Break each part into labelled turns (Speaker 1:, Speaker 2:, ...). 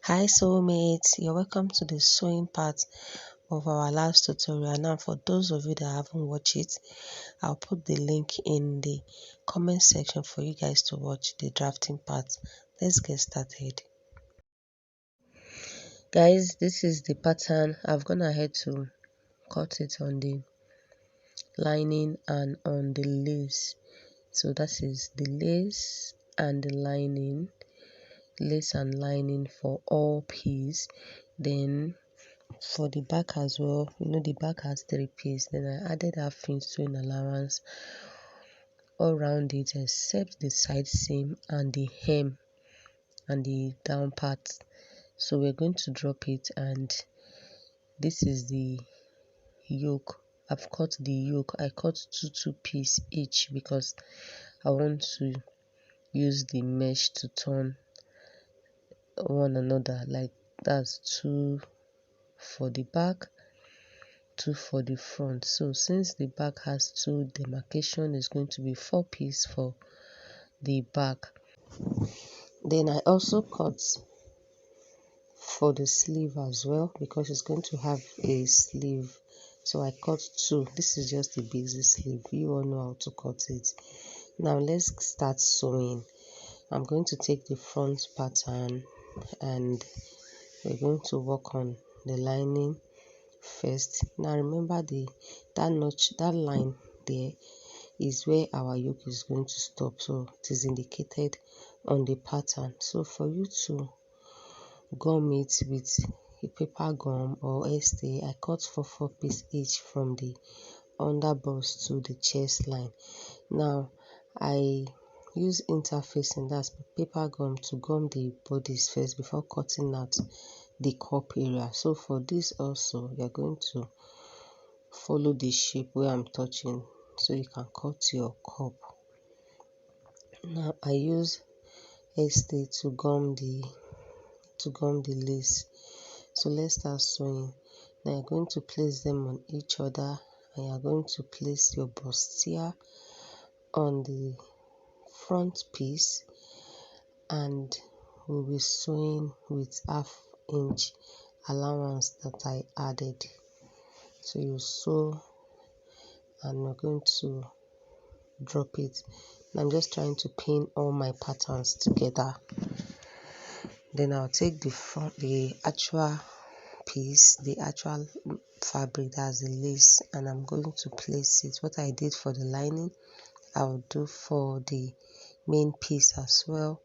Speaker 1: Hi soulmates, you're welcome to the sewing part of our last tutorial. Now for those of you that haven't watched it, I'll put the link in the comment section for you guys to watch the drafting part. Let's get started. Guys, this is the pattern. I've gone ahead to cut it on the lining and on the lace. So that is the lace and the lining, lace and lining for all piece. Then for the back as well, the back has 3 pieces. Then I added half inch sewing allowance all around it except the side seam and the hem and the down part. So we're going to drop it, and this is the yoke. I've cut the yoke. I cut two piece each because I want to use the mesh to turn one another, like that's 2 for the back, 2 for the front. So since the back has 2 demarcation, is going to be 4 pieces for the back. Then I also cut for the sleeve as well because it's going to have a sleeve. So I cut 2. This is just the basic sleeve. You all know how to cut it. Now let's start sewing. I'm going to take the front pattern and we're going to work on the lining first. Now remember that notch, that line there is where our yoke is going to stop, so it is indicated on the pattern. So for you to gum it with a paper gum or stay, I cut for 4 pieces each from the underbust to the chest line. Now I use interfacing, that's paper gum, to gum the bodice first before cutting out the cup area. So for this also, you're going to follow the shape where I'm touching so you can cut your cup. Now I use stay to gum the lace. So let's start sewing. Now you're going to place them on each other, and you're going to place your bustier on the front piece, and we'll be sewing with half inch allowance that I added. So you sew and we're going to drop it. And I'm just trying to pin all my patterns together. Then I'll take the actual piece, the actual fabric, that's the lace, and I'm going to place it. What I did for the lining, I'll do for the main piece as well,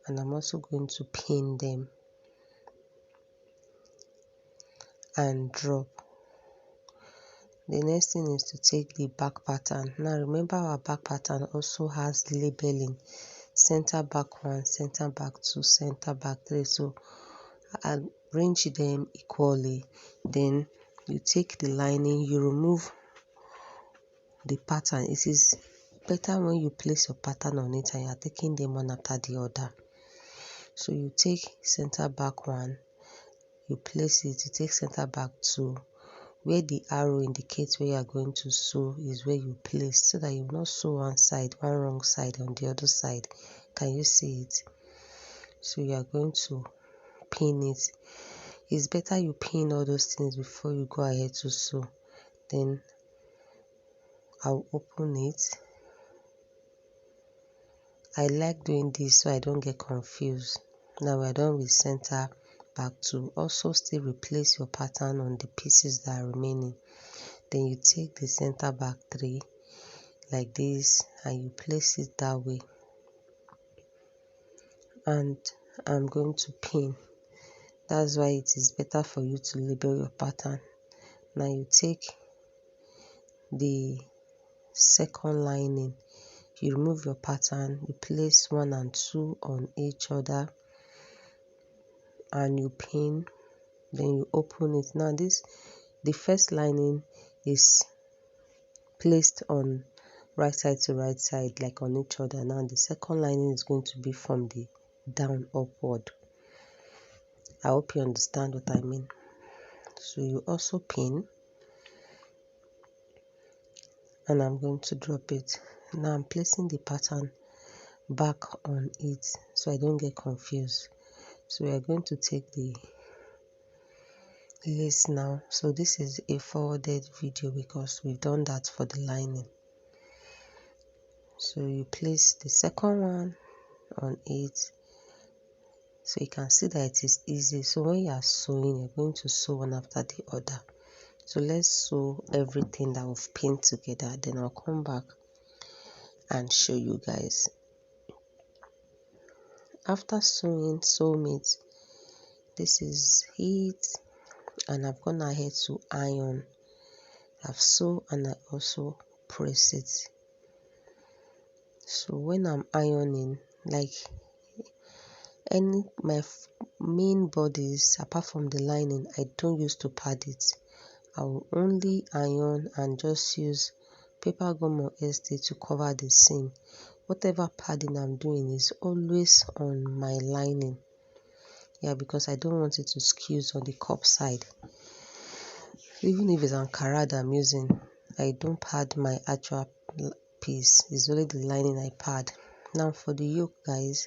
Speaker 1: and I'm also going to pin them and drop. The next thing is to take the back pattern. Now remember, our back pattern also has labeling: center back 1, center back 2, center back 3. So arrange them equally. Then you take the lining, you remove the pattern. It is better when you place your pattern on it and you are taking them one after the other. So you take center back 1, you place it, you take center back 2. Where the arrow indicates where you are going to sew is where you place, so that you will not sew one side, one wrong side on the other side. Can you see it? So you are going to pin it. It's better you pin all those things before you go ahead to sew. Then I'll open it. I like doing this so I don't get confused. Now we're done with center back 2. Also still replace your pattern on the pieces that are remaining. Then you take the center back 3 like this and you place it that way, and I'm going to pin. That's why it is better for you to label your pattern. Now you take the second lining, you remove your pattern, you place 1 and 2 on each other and you pin. Then you open it. Now the first lining is placed on right side to right side, like on each other. Now the second lining is going to be from the down upward. I hope you understand what I mean. So you also pin, and I'm going to drop it. Now I'm placing the pattern back on it so I don't get confused. So we are going to take the lace now. So this is a forwarded video because we've done that for the lining. So you place the second one on it, so you can see that it is easy. So when you are sewing, you're going to sew one after the other. So let's sew everything that we've pinned together, then I'll come back and show you guys. After sewing, sew-mate, this is it, and I've gone ahead to iron. I've sewn and I also press it. So when I'm ironing, like my main bodies apart from the lining, I don't use to pad it. I will only iron and just use paper gum or Modesty to cover the seam. Whatever padding I'm doing is always on my lining, yeah, because I don't want it to skew on the cup side. Even if it's Ankara that I'm using, I don't pad my actual piece. It's only the lining I pad. Now for the yoke, guys,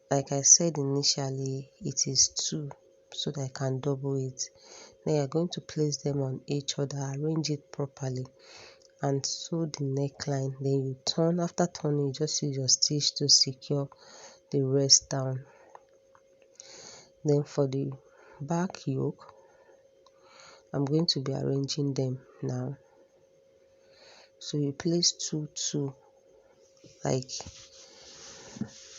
Speaker 1: like I said initially, it is 2, so that I can double it. Then you're going to place them on each other, arrange it properly, and sew the neckline. Then you turn. After turning, you just use your stitch to secure the rest down. Then for the back yoke, I'm going to be arranging them now. So you place 2 like,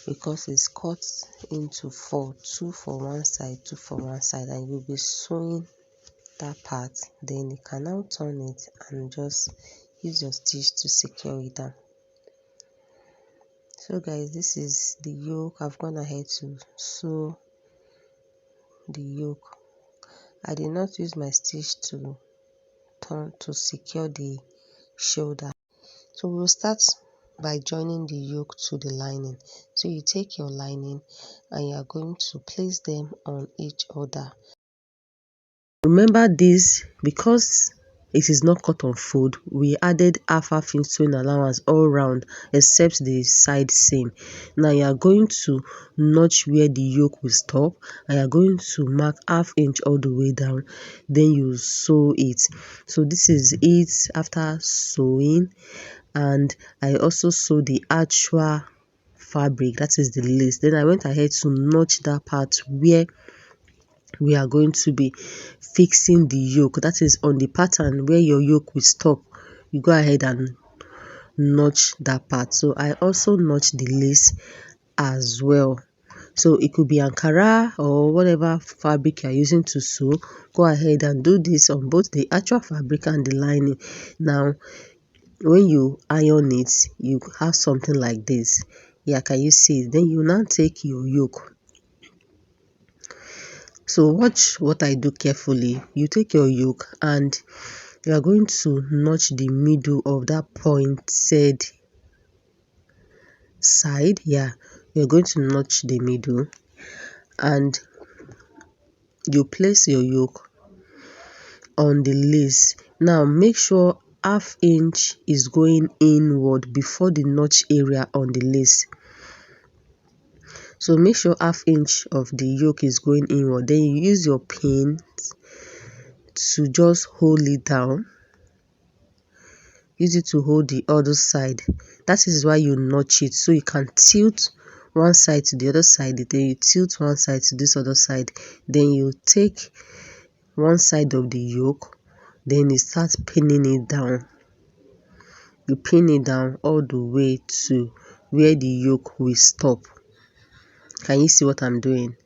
Speaker 1: because it's cut into 4, 2 for one side, 2 for one side, and you'll be sewing that part. Then you can now turn it and just use your stitch to secure it down. So guys, this is the yoke. I've gone ahead to sew the yoke. I did not use my stitch to turn to secure the shoulder. So we'll start by joining the yoke to the lining. So you take your lining and you are going to place them on each other. Remember this, because it is not cut on fold, we added half inch sewing allowance all round except the side seam. Now you are going to notch where the yoke will stop, and you are going to mark ½ inch all the way down, then you sew it. So this is it after sewing. And I also sew the actual fabric, that is the lace. Then I went ahead to notch that part where we are going to be fixing the yoke, that is on the pattern where your yoke will stop. You go ahead and notch that part. So I also notch the lace as well. So it could be Ankara or whatever fabric you are using to sew. Go ahead and do this on both the actual fabric and the lining. Now when you iron it, you have something like this. Yeah, can you see it? Then you now take your yoke. So watch what I do carefully. You take your yoke and you are going to notch the middle of that pointed side. Yeah, you're going to notch the middle, and you place your yoke on the lace. Now make sure ½ inch is going inward before the notch area on the lace. So make sure ½ inch of the yoke is going inward. Then you use your pin to just hold it down. Use it to hold the other side. That is why you notch it, so you can tilt one side to the other side. Then you tilt one side to this other side. Then you take one side of the yoke, then you start pinning it down. You pin it down all the way to where the yoke will stop. Can you see what I'm doing?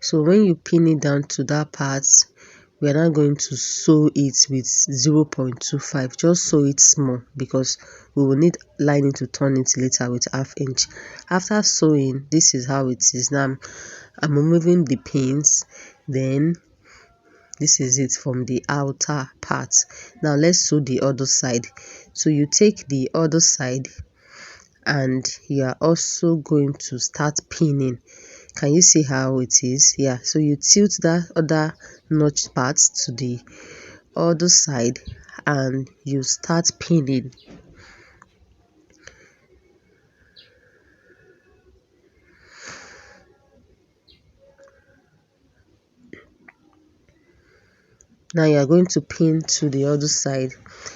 Speaker 1: So when you pin it down to that part, we are now going to sew it with 0.25. Just sew it small because we will need lining to turn it later with ½ inch. After sewing, this is how it is. Now I'm removing the pins. Then this is it from the outer part. Now let's sew the other side. So you take the other side and you are also going to start pinning. Can you see how it is? Yeah, so you tilt that other notch part to the other side and you start pinning. Now you are going to pin to the other side.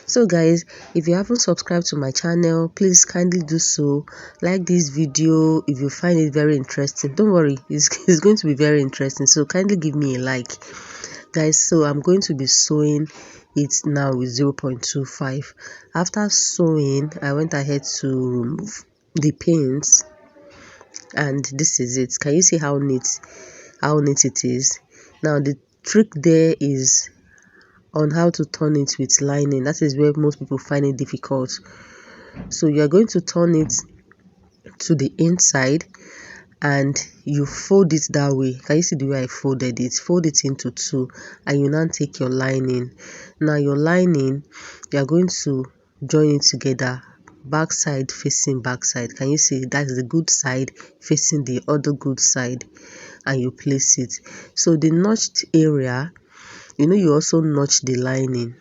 Speaker 1: So guys, if you haven't subscribed to my channel, please kindly do so. Like this video if you find it very interesting. Don't worry, it's going to be very interesting, so kindly give me a like, guys. So I'm going to be sewing it now with 0.25. After sewing, I went ahead to remove the pins, and this is it. Can you see how neat it is? Now the trick there is on how to turn it with lining. That is where most people find it difficult. So you are going to turn it to the inside and you fold it that way. Can you see the way I folded it? Fold it into two, and you now take your lining. Now your lining, you are going to join it together, back side facing back side. Can you see that's the good side facing the other good side, and you place it. So the notched area, you also notch the lining,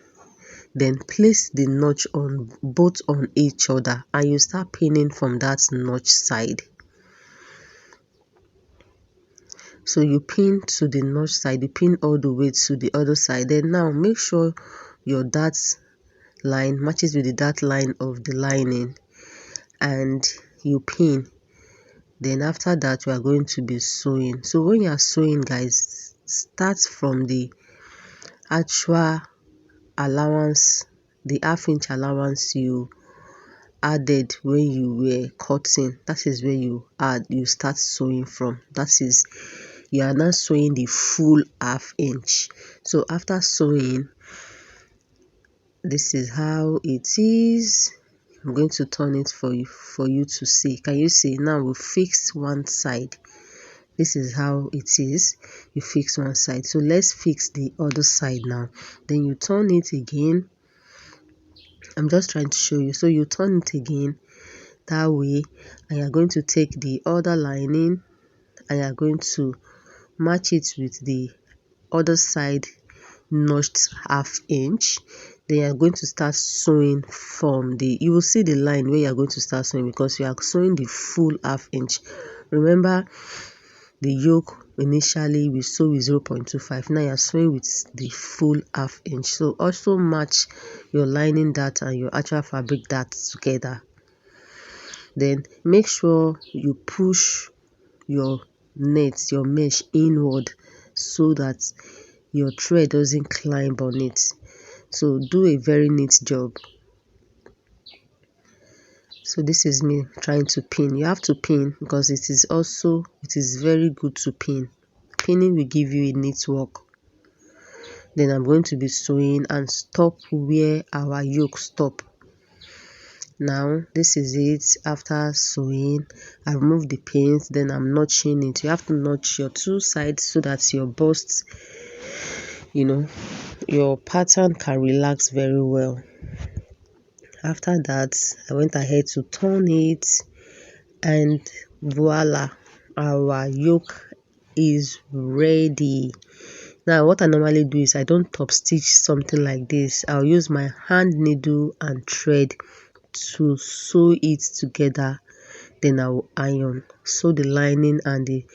Speaker 1: then place the notch on both on each other, and you start pinning from that notch side. So you pin to the notch side, you pin all the way to the other side. Then now make sure your dart line matches with the dart line of the lining, and you pin. Then after that, we are going to be sewing. So when you are sewing, guys, start from the actual allowance, the half-inch allowance you added when you were cutting. That is where you start sewing from. That is, you are now sewing the full half-inch. So after sewing, this is how it is. I'm going to turn it for you to see. Can you see? Now we fix one side. This is how it is. You fix one side. So let's fix the other side now. Then you turn it again. I'm just trying to show you. So you turn it again that way, and you're going to take the other lining and you're going to match it with the other side notched half-inch. Then you're going to start sewing from you will see the line where you're going to start sewing, because you are sewing the full half-inch. Remember, the yoke initially we sew with 0.25. Now you're sewing with the full half-inch. So also match your lining dart and your actual fabric dart together. Then make sure you push your your mesh inward, so that your thread doesn't climb on it. So do a very neat job. So this is me trying to pin. You have to pin because it is very good to pin. Pinning will give you a neat work. Then I'm going to be sewing and stop where our yoke stop. Now this is it. After sewing, I remove the pins, then I'm notching it. You have to notch your two sides so that your bust, your pattern can relax very well. After that, I went ahead to turn it, and voila, our yoke is ready. Now what I normally do is I don't top stitch something like this. I'll use my hand needle and thread to sew it together. Then I will iron, sew the lining and the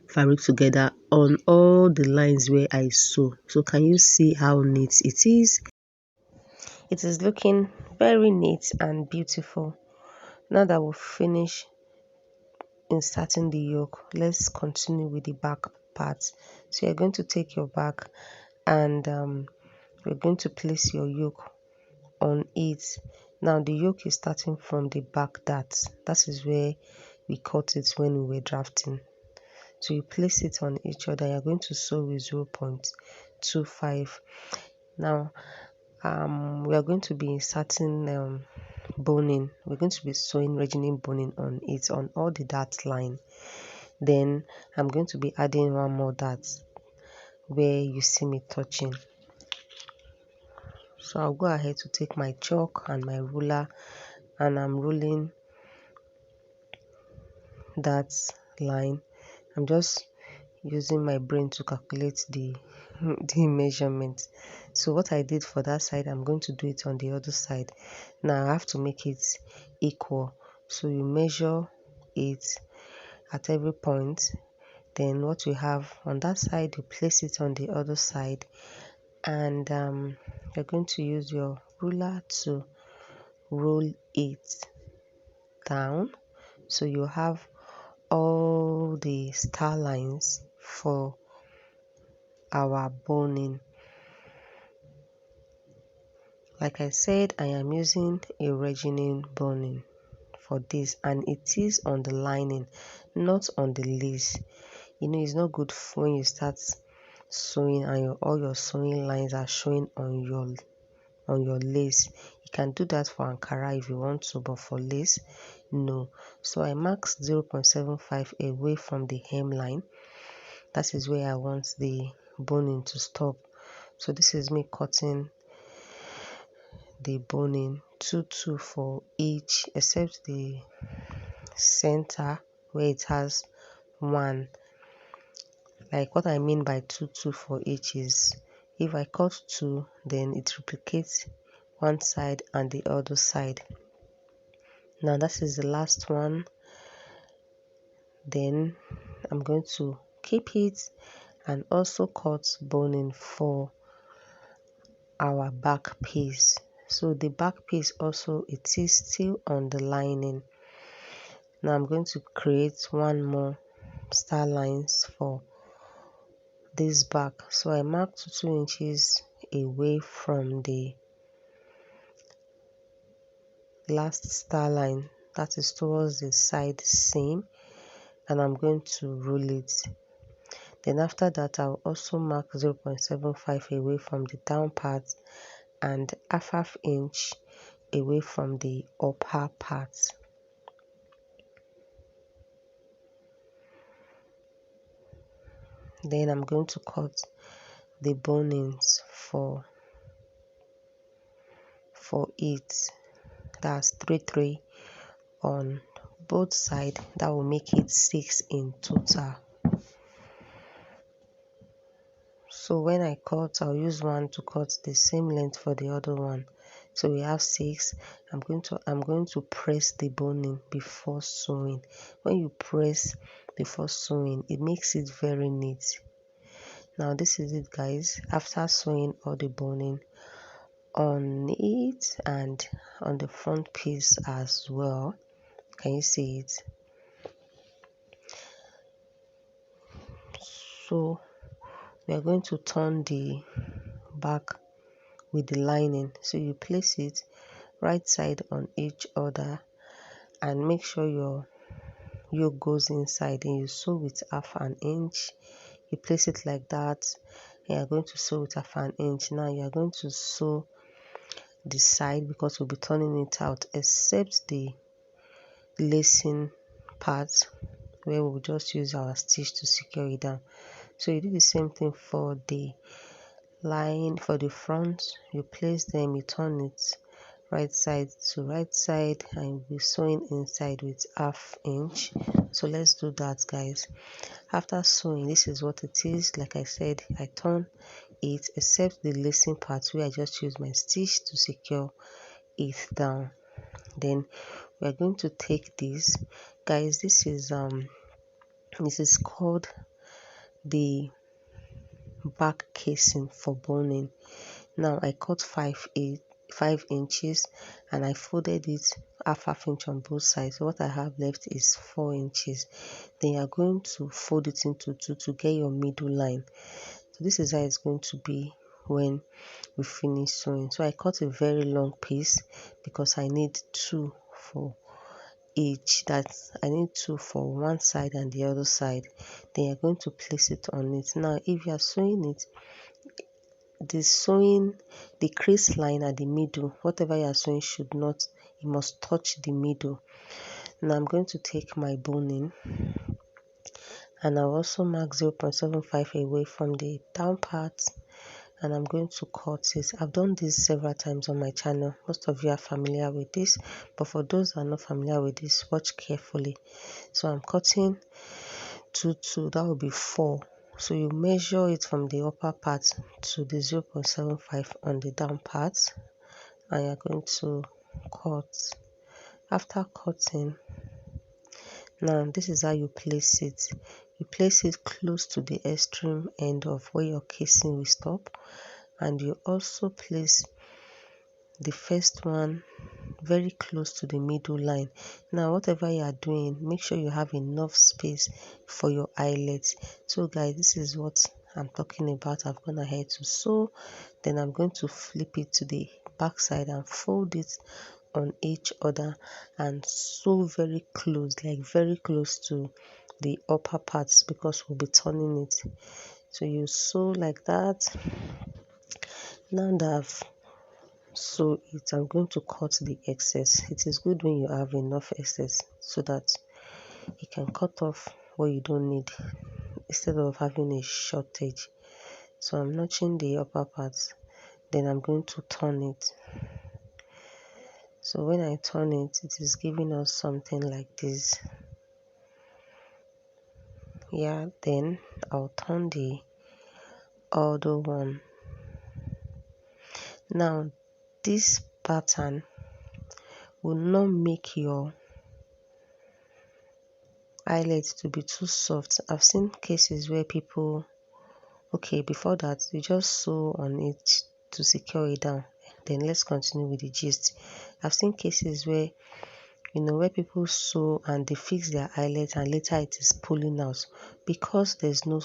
Speaker 1: fabric together on all the lines where I sew. So can you see how neat it is? It is looking very neat and beautiful. Now that we've finished inserting the yoke, let's continue with the back part. So you're going to take your back, and you're going to place your yoke on it. Now the yoke is starting from the back dart. That is where we cut it when we were drafting. So you place it on each other. You're going to sew with 0.25. Now we are going to be inserting boning. We're going to be sewing regional boning on it, on all the dart line. Then I'm going to be adding one more dart where you see me touching. So I'll go ahead to take my chalk and my ruler, and I'm ruling that line. I'm just using my brain to calculate the the measurement. So what I did for that side, I'm going to do it on the other side. Now I have to make it equal. So you measure it at every point. Then what you have on that side, you place it on the other side, and you're going to use your ruler to roll it down. So you have all the star lines for our boning. Like I said, I am using a regining boning for this, and it is on the lining, not on the lace. You know, it's not good when you start sewing and all your sewing lines are showing on your lace. You can do that for Ankara if you want to, but for lace, no. So I marked 0.75 away from the hemline. That is where I want the boning to stop. So this is me cutting the boning 2 for each, except the center where it has 1. Like what I mean by 2 for each is, if I cut 2, then it replicates one side and the other side. Now that is the last one. Then I'm going to keep it and also cut boning for our back piece. So the back piece also, it is still on the lining. Now I'm going to create one more star lines for this back. So I marked 2 inches away from the last star line, that is towards the side seam, and I'm going to roll it. Then after that, I'll also mark 0.75 away from the down part and half inch away from the upper part. Then I'm going to cut the bonings for it. That's 3 on both sides. That will make it 6 in total. So when I cut, I'll use one to cut the same length for the other one. So we have 6. I'm going to press the boning before sewing. When you press before sewing, it makes it very neat. Now this is it, guys. After sewing all the boning on it and on the front piece as well, can you see it? So we are going to turn the back with the lining. So you place it right side on each other and make sure your yoke goes inside, and you sew with half an inch. You place it like that, and you're going to sew with half an inch. Now you're going to sew the side because we'll be turning it out, except the lacing part where we'll just use our stitch to secure it down. So you do the same thing for the line. For the front, you place them, you turn it right side to right side, and you'll be sewing inside with half inch. So let's do that, guys. After sewing, this is what it is. Like I said, I turn it except the lacing part where I just use my stitch to secure it down. Then we are going to take this, guys. This is called the back casing for boning. Now I cut 5 inches and I folded it half inch on both sides. So what I have left is 4 inches. Then you are going to fold it into 2 to get your middle line. So this is how it's going to be when we finish sewing. So I cut a very long piece because I need 2 for each. I need 2 for one side and the other side. Then you're going to place it on it. Now if you are sewing it, the crease line at the middle, whatever you are sewing should not, it must touch the middle. Now I'm going to take my boning and I'll also mark 0.75 away from the down part, and I'm going to cut it. I've done this several times on my channel. Most of you are familiar with this, but for those who are not familiar with this, watch carefully. So I'm cutting 2, that will be 4 So you measure it from the upper part to the 0.75 on the down part, and you're going to cut. After cutting, now this is how you place it. You place it close to the extreme end of where your casing will stop, and you also place the first one very close to the middle line. Now whatever you are doing, make sure you have enough space for your eyelets. So guys, this is what I'm talking about. I've gone ahead to sew, then I'm going to flip it to the back side and fold it on each other and sew very close, like very close to the upper parts, because we'll be turning it. So you sew like that. Now that I've sew it, I'm going to cut the excess. It is good when you have enough excess so that you can cut off what you don't need instead of having a shortage. So I'm notching the upper parts, then I'm going to turn it. So when I turn it, it is giving us something like this. Yeah, then I'll turn the other one. Now this pattern will not make your eyelets to be too soft. I've seen cases where people, okay, before that you just sew on it to secure it down. Then let's continue with the gist. I've seen cases where, you know, where people sew and they fix their eyelets and later it is pulling out because there's no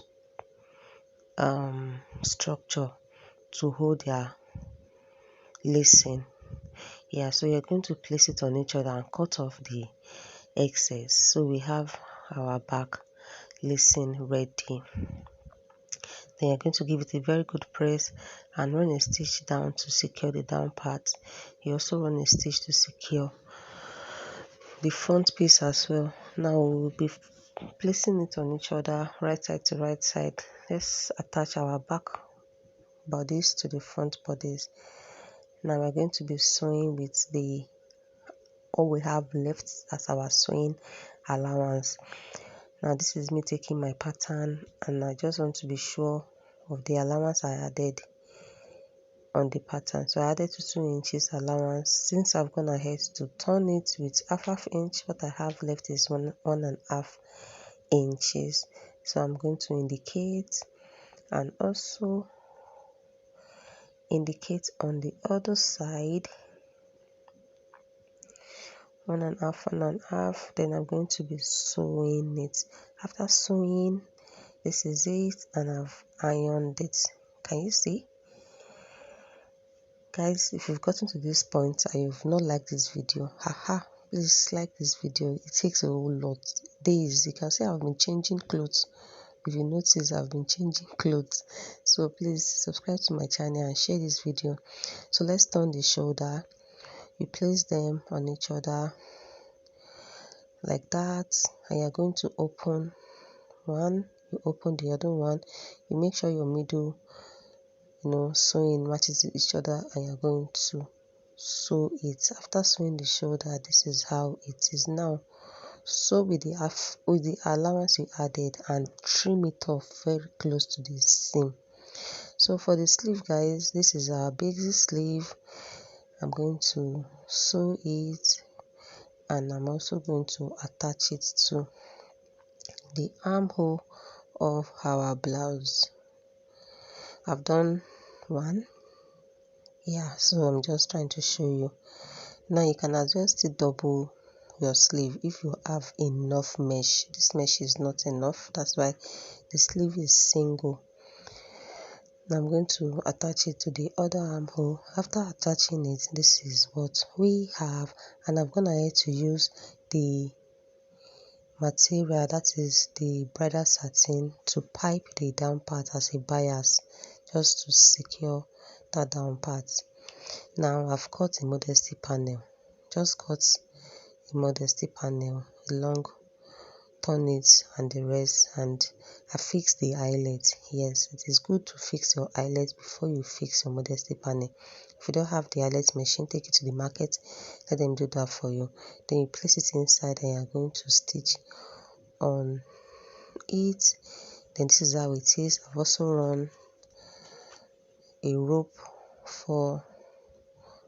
Speaker 1: structure to hold their lacing. Yeah, so you're going to place it on each other and cut off the excess. So we have our back lacing ready. Then you're going to give it a very good press and run a stitch down to secure the down part. You also run a stitch to secure the front piece as well. Now we'll be placing it on each other, right side to right side. Let's attach our back bodice to the front bodice. Now we're going to be sewing with the all we have left as our sewing allowance. Now this is me taking my pattern and I just want to be sure of the allowance I added on the pattern. So I added to 2 inches allowance. Since I've gone ahead to turn it with half inch, what I have left is 1.5 inches. So I'm going to indicate and also indicate on the other side 1.5. Then I'm going to be sewing it. After sewing, this is it, and I've ironed it. Can you see? Guys, if you've gotten to this point and you've not liked this video, please like this video. It takes a whole lot days. You can see I've been changing clothes. If you notice, I've been changing clothes. So please subscribe to my channel and share this video. So let's turn the shoulder. You place them on each other like that, and you're going to open one, you open the other one, you make sure your middle, you know, sewing matches each other, and you're going to sew it. After sewing the shoulder, this is how it is. Now sew with the allowance you added and trim it off very close to the seam. So for the sleeve, guys, this is our basic sleeve. I'm going to sew it, and I'm also going to attach it to the armhole of our blouse. I've done one. Yeah, so I'm just trying to show you. Now you can adjust it double your sleeve if you have enough mesh. This mesh is not enough, that's why the sleeve is single. Now I'm going to attach it to the other armhole. After attaching it, this is what we have, and I'm gonna ahead to use the material, that is the bridal satin, to pipe the down part as a bias, just to secure that down part. Now I've cut a modesty panel, just cut a modesty panel, a long, turn it and the rest, and I fixed the eyelet. Yes, it is good to fix your eyelet before you fix your modesty panel. If you don't have the eyelet machine, take it to the market, let them do that for you. Then you place it inside and you're going to stitch on it. Then this is how it is. I've also run a rope for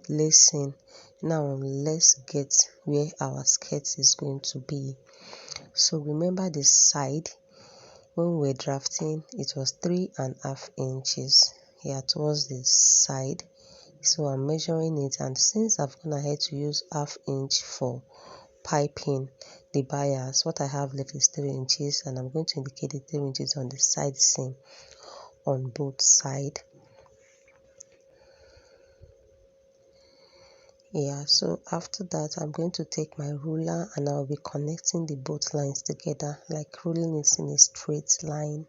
Speaker 1: lacing. Now let's get where our skirt is going to be. So remember the side, when we were drafting it was 3.5 inches here towards the side. So I'm measuring it, and since I've gone ahead to use 1/2 inch for piping the bias, what I have left is 3 inches, and I'm going to indicate the 3 inches on the side seam on both sides. Yeah, so after that I'm going to take my ruler and I'll be connecting the both lines together, like rolling it in a straight line.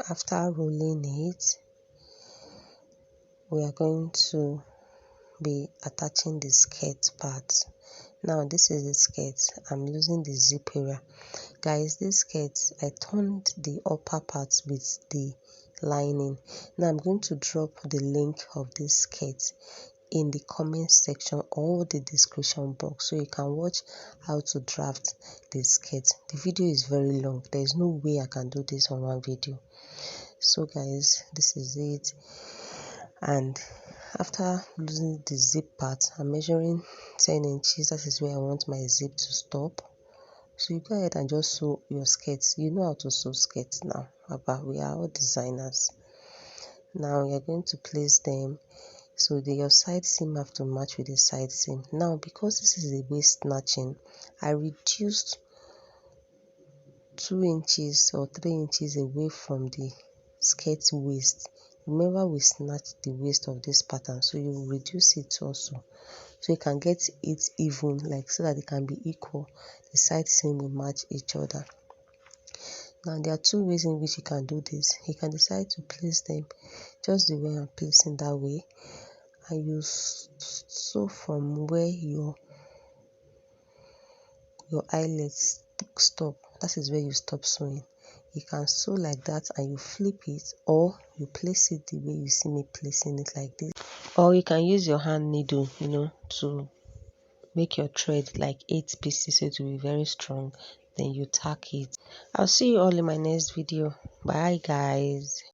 Speaker 1: After rolling it, we are going to be attaching the skirt part. Now this is the skirt. I'm using the zip area. Guys, this skirt, I turned the upper part with the lining. Now I'm going to drop the link of this skirt in the comment section or the description box, so you can watch how to draft the skirt. The video is very long. There is no way I can do this on one video. So guys, this is it. And after losing the zip part, I'm measuring 10 inches. That is where I want my zip to stop. So you go ahead and just sew your skirts. You know how to sew skirts now, but we are all designers. Now you're going to place them, so your side seam have to match with the side seam. Now because this is a waist snatching, I reduced 2 inches or 3 inches away from the skirt waist. Remember, we snatched the waist of this pattern, so you reduce it also, so you can get it even, like so that it can be equal. The side seam will match each other. Now there are two ways in which you can do this. You can decide to place them just the way I'm placing that way, and you sew from where your eyelets stop. That is where you stop sewing. You can sew like that and you flip it, or you place it the way you see me placing it, like this. Or you can use your hand needle, to make your thread like 8 pieces, so it will be very strong. Then you tack it. I'll see you all in my next video. Bye guys.